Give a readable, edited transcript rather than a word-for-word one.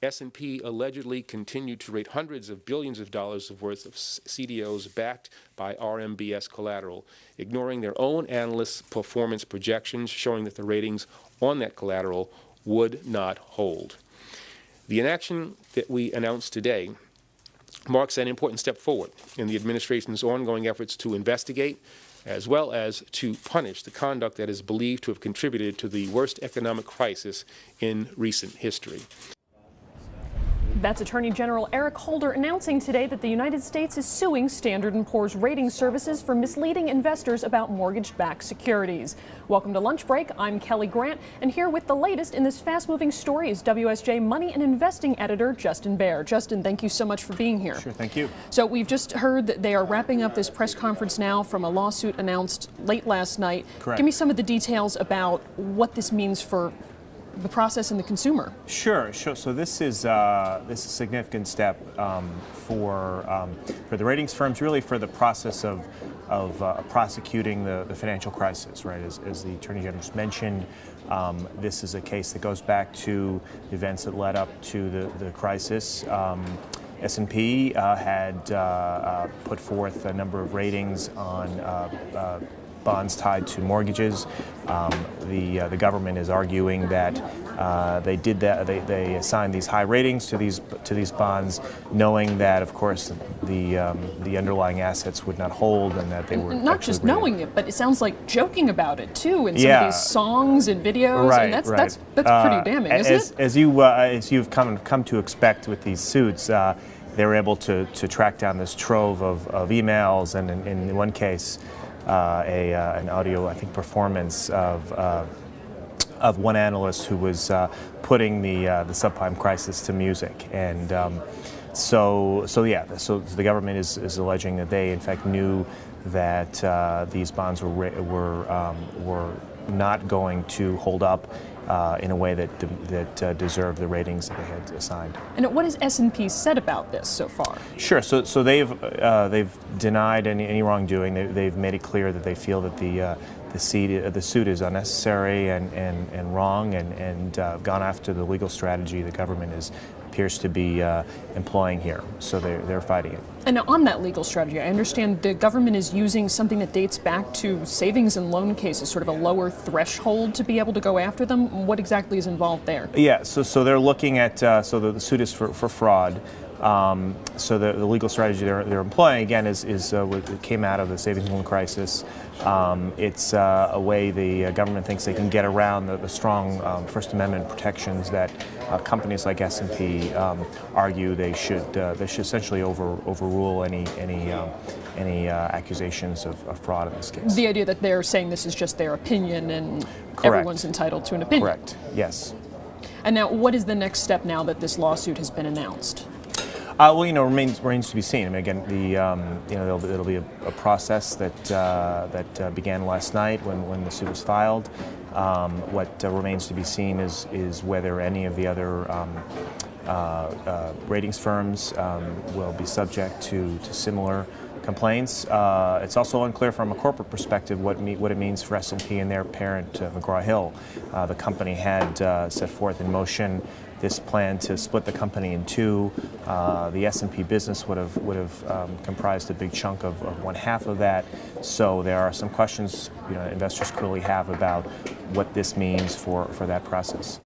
S&P allegedly continued to rate hundreds of billions of dollars worth of CDOs backed by RMBS collateral, ignoring their own analysts' performance projections showing that the ratings on that collateral would not hold. The inaction that we announced today marks an important step forward in the administration's ongoing efforts to investigate as well as to punish the conduct that is believed to have contributed to the worst economic crisis in recent history. That's Attorney General Eric Holder announcing today that the United States is suing Standard & Poor's Rating Services for misleading investors about mortgage-backed securities. Welcome to Lunch Break. I'm Kelly Grant, and here with the latest in this fast-moving story is WSJ Money and Investing Editor Justin Baer. Justin, thank you so much for being here. Sure, thank you. So we've just heard that they are wrapping up this press conference now from a lawsuit announced late last night. Correct. Give me some of the details about what this means for the process and the consumer. Sure. So this is a significant step for the ratings firms, really for the process of prosecuting the financial crisis, right? As the Attorney General mentioned, this is a case that goes back to the events that led up to the crisis. S&P had put forth a number of ratings on bonds tied to mortgages. The government is arguing that they did that. They assigned these high ratings to these bonds, knowing that, of course, the underlying assets would not hold, and that they were not just knowing it, but it sounds like joking about it too in some of these songs and videos. Right, and that's right. that's pretty damning, isn't it? As you've come to expect with these suits. They were able to track down this trove of emails, and in one case, an audio, I think, performance of one analyst who was putting the subprime crisis to music, and so the government is alleging that they in fact knew that these bonds were not going to hold up in a way that deserved the ratings that they had assigned. And what has S&P said about this so far? Sure. So they've denied any wrongdoing. They've made it clear that they feel that the suit is unnecessary and wrong, and gone after the legal strategy the government appears to be employing here. So they're fighting it. And on that legal strategy, I understand the government is using something that dates back to savings and loan cases, sort of a lower threshold to be able to go after them. What exactly is involved there? Yeah, so they're looking at, so the suit is for fraud. So the legal strategy they're employing, again, is what came out of the savings and loan crisis. It's a way the government thinks they can get around the strong First Amendment protections that companies like S&P argue they should essentially overrule any accusations of fraud in this case. The idea that they're saying this is just their opinion and Correct. Everyone's entitled to an opinion. Correct. Yes. And now, what is the next step now that this lawsuit has been announced? Well, remains to be seen. I mean, again, it'll be a process that began last night when the suit was filed. What remains to be seen is whether any of the other ratings firms will be subject to similar complaints. It's also unclear from a corporate perspective what it means for S&P and their parent, McGraw-Hill. The company had set forth in motion this plan to split the company in two. The S&P business would have comprised a big chunk of one half of that. So there are some questions investors clearly have about what this means for that process.